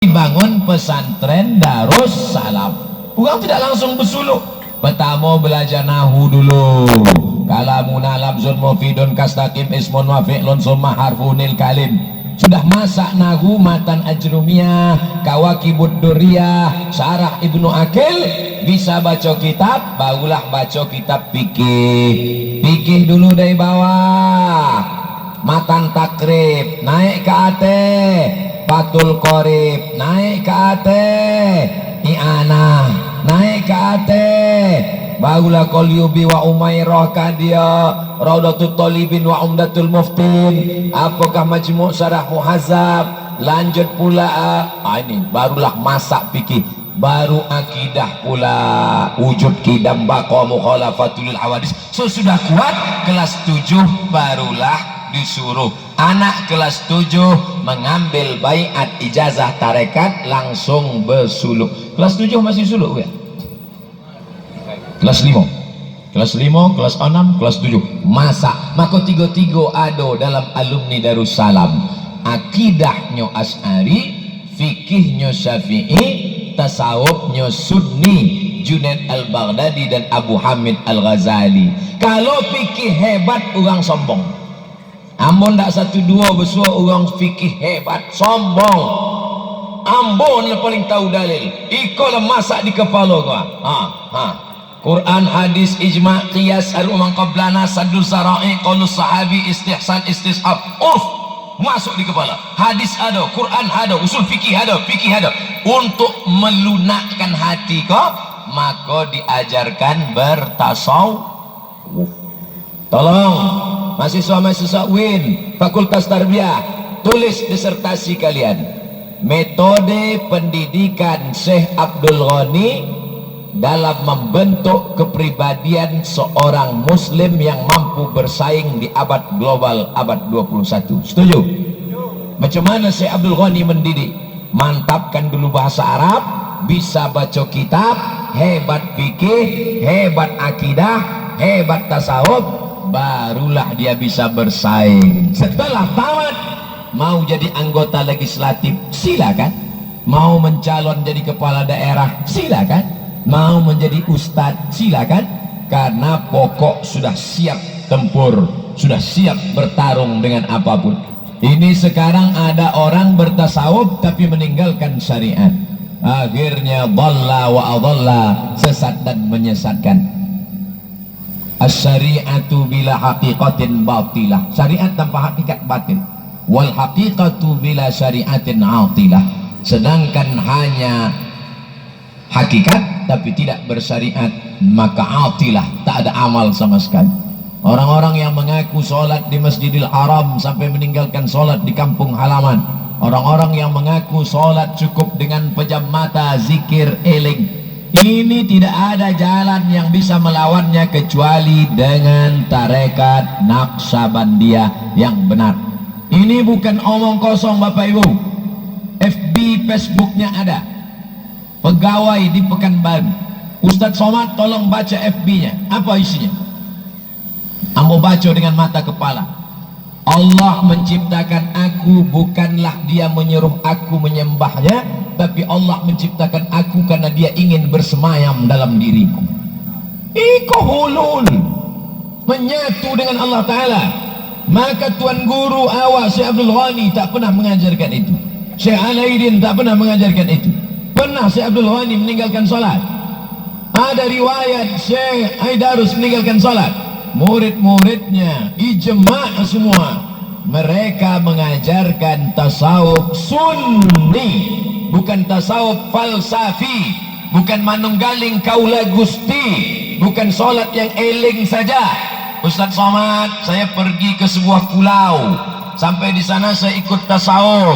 dibangun pesantren Darus Salam. Orang tidak langsung bersuluk. Pertama belajar nahu dulu. Kalamuna labzun mufidun kastaqim ismun wa fi'lun summa harfunil kalim. Sudah masak nahu matan ajrumiyah, kawakibud duriyah, syarah Ibnu Akil, bisa baca kitab, barulah baca kitab fikih. Fikih dulu dari bawah. Matan takrib, naik ke atas. Fatul Qorib, naik ke atas. I'anah, naik ke atas. Barulah Qalyubi wa Umairah kadia, Raudatul Talibin wa Umdatul Muftin. Apakah Majmu' Syarah Muhazzab. Lanjut pula ini barulah masak fikih. Baru akidah pula, wujud kidam baqa mukhalafatul hawadis. Sudah kuat kelas 7 barulah disuruh anak kelas 7 mengambil baiat ijazah tarekat, langsung bersuluk. Kelas 7 masih suluk ya? Kelas 5, kelas 5, kelas 6, kelas 7 masa. Maka tiga-tiga ada dalam alumni Darussalam. Akidahnya Asy'ari, fikihnya Syafi'i, tasawufnya Sunni, Junaid al-Baghdadi dan Abu Hamid al-Ghazali. Kalau fikih hebat orang sombong. Ambon tak satu dua besua orang fikih hebat sombong. Ambon yang paling tahu dalil. Ikolah masak di kepala kau. Quran, hadis, ijma', qiyas, al-umam qablana, saddul sara'i, qaulus sahabi, istihsan, istishab. Masuk di kepala. Hadis ada, Quran ada, usul fikih ada, fikih ada. Untuk melunakkan hati kau, maka diajarkan bertasawuf. Tolong mahasiswa-mahasiswa UIN, Fakultas Tarbiyah, tulis disertasi kalian. Metode pendidikan Syekh Abdul Ghani dalam membentuk kepribadian seorang muslim yang mampu bersaing di abad global, abad 21. Setuju? Macam mana Syekh Abdul Ghani mendidik? Mantapkan dulu bahasa Arab, bisa baca kitab, hebat fikih, hebat akidah, hebat tasawuf, barulah dia bisa bersaing. Setelah tamat, mau jadi anggota legislatif, silakan. Mau mencalon jadi kepala daerah, silakan. Mau menjadi ustadz, silakan. Karena pokok sudah siap tempur, sudah siap bertarung dengan apapun. Ini sekarang ada orang bertasawuf tapi meninggalkan syariat. Akhirnya dhalla wa adalla, sesat dan menyesatkan. As-syari'atu bila haqiqatin batilah. Syariat tanpa hakikat batil. Wal haqiqatu bila syari'atin atilah. Sedangkan hanya hakikat tapi tidak bersyariat, maka atilah, tak ada amal sama sekali. Orang-orang yang mengaku sholat di Masjidil Haram sampai meninggalkan sholat di kampung halaman. Orang-orang yang mengaku sholat cukup dengan pejam mata, zikir, eling. Ini tidak ada jalan yang bisa melawannya kecuali dengan tarekat Naqsabandiyah yang benar. Ini bukan omong kosong Bapak Ibu. FB, Facebooknya ada. Pegawai di Pekanbaru. Ustadz Somad tolong baca FB-nya. Apa isinya? Ambo baca dengan mata kepala. Allah menciptakan aku, bukanlah dia menyuruh aku menyembahnya, tapi Allah menciptakan aku karena dia ingin bersemayam dalam diriku. Iko hulul, menyatu dengan Allah Ta'ala. Maka Tuan Guru awak Syekh Abdul Ghani tak pernah mengajarkan itu. Syekh Alaidin tak pernah mengajarkan itu. Pernah Syekh Abdul Ghani meninggalkan sholat? Ada riwayat Syekh Aidarus meninggalkan sholat? Murid-muridnya ijma' semua, mereka mengajarkan tasawuf sunni, bukan tasawuf falsafi, bukan manunggaling kaula gusti, bukan sholat yang eling saja. Ustadz Somad, saya pergi ke sebuah pulau, sampai di sana saya ikut tasawuf.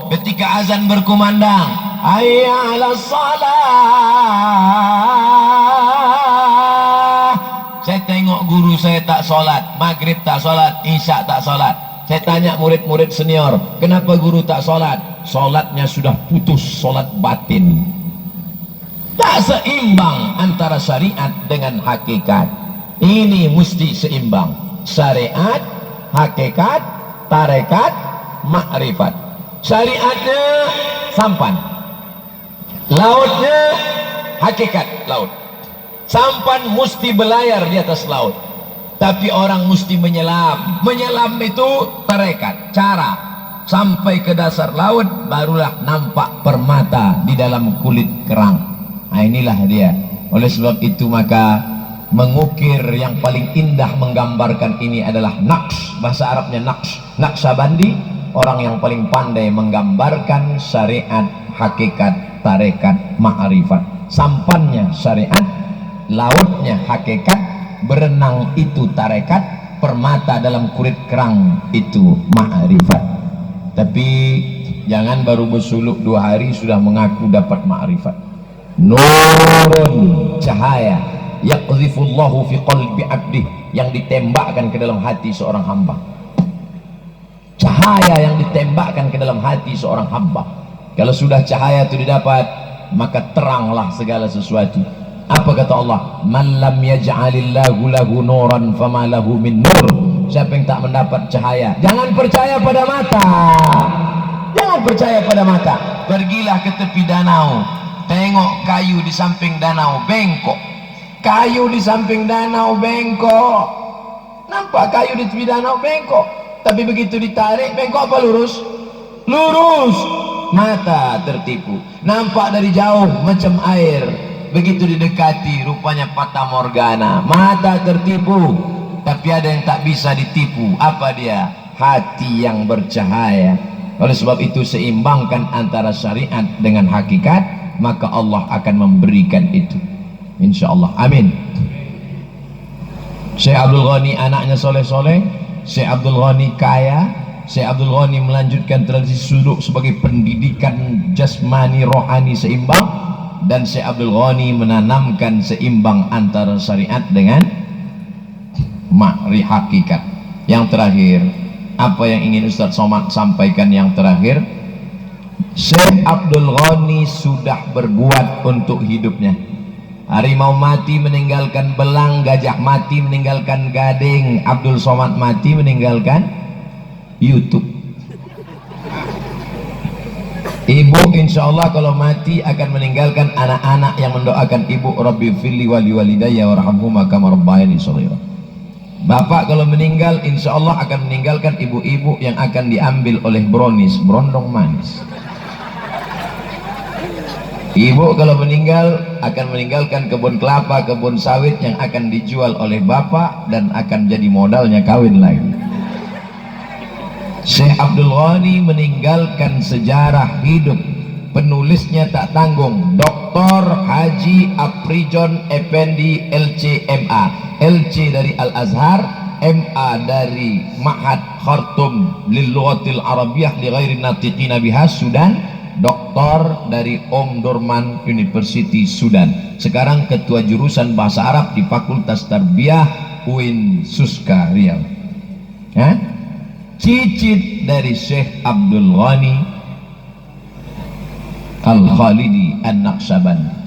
Ketika azan berkumandang, hayya 'alas shalah, saya tengok guru saya tak sholat, maghrib tak sholat, isya tak sholat. Saya tanya murid-murid senior, kenapa guru tak sholat? Sholatnya sudah putus, sholat batin. Tak seimbang antara syariat dengan hakikat. Ini mesti seimbang. Syariat, hakikat, tarekat, makrifat. Syariatnya sampan, lautnya hakikat laut. Sampan mesti berlayar di atas laut, tapi orang mesti menyelam. Menyelam itu tarekat, cara sampai ke dasar laut, barulah nampak permata di dalam kulit kerang. Nah, inilah dia. Oleh sebab itu maka mengukir yang paling indah menggambarkan ini adalah naqsh. Bahasa Arabnya naqsh, naqsyabandi, orang yang paling pandai menggambarkan syariat, hakikat, tarekat, ma'rifat. Sampannya syariat, lautnya hakikat, berenang itu tarekat, permata dalam kulit kerang itu ma'rifat. Tapi jangan baru bersuluk 2 hari sudah mengaku dapat ma'rifat. Nurun, cahaya, yaqdhifullahu fi qalbi abdih, yang ditembakkan ke dalam hati seorang hamba. Cahaya yang ditembakkan ke dalam hati seorang hamba. Kalau sudah cahaya itu didapat, maka teranglah segala sesuatu. Apa kata Allah? Man lam yaj'alillahu lahu nuran fama lahu min nur. Siapa yang tak mendapat cahaya, jangan percaya pada mata. Jangan percaya pada mata. Pergilah ke tepi danau, tengok kayu di samping danau bengkok. Kayu di samping danau bengkok. Nampak kayu di tepi danau bengkok, tapi begitu ditarik bengkok apa lurus? Lurus. Mata tertipu. Nampak dari jauh macam air, begitu didekati rupanya fata morgana. Mata tertipu. Tapi ada yang tak bisa ditipu. Apa dia? Hati yang bercahaya. Oleh sebab itu seimbangkan antara syariat dengan hakikat, maka Allah akan memberikan itu, insyaallah. Amin. Syekh Abdul Ghani anaknya soleh-soleh, Syekh Abdul Ghani kaya. Syekh Abdul Ghani melanjutkan tradisi suluk sebagai pendidikan jasmani rohani seimbang, dan Syekh Abdul Ghani menanamkan seimbang antara syariat dengan ma'rifat hakikat. Yang terakhir, apa yang ingin Ustaz Somad sampaikan yang terakhir, Syekh Abdul Ghani sudah berbuat untuk hidupnya. Harimau mati meninggalkan belang, gajah mati meninggalkan gading, Abdul Somad mati meninggalkan YouTube. Ibu insya Allah kalau mati akan meninggalkan anak-anak yang mendoakan ibu, Rabbi firli wali walidayya warhamhuma kama rabbayani shaghira. Bapak kalau meninggal insya Allah akan meninggalkan ibu-ibu yang akan diambil oleh brownies, berondong manis. Ibu kalau meninggal akan meninggalkan kebun kelapa, kebun sawit yang akan dijual oleh bapak dan akan jadi modalnya kawin lagi. Syekh Abdul Ghani meninggalkan sejarah hidup, penulisnya tak tanggung, Dr. Haji Aprijon Effendi LC.MA. LC dari Al-Azhar, MA dari Ma'had Khartoum lil Lughatil Arabiyyah li ghairi natiqina biha Sudan, doktor dari Durman University Sudan. Sekarang ketua jurusan bahasa Arab di Fakultas Tarbiyah UIN Suska Riau. Cicit dari Syekh Abdul Ghani Al-Khalidi An-Naqsyabandi.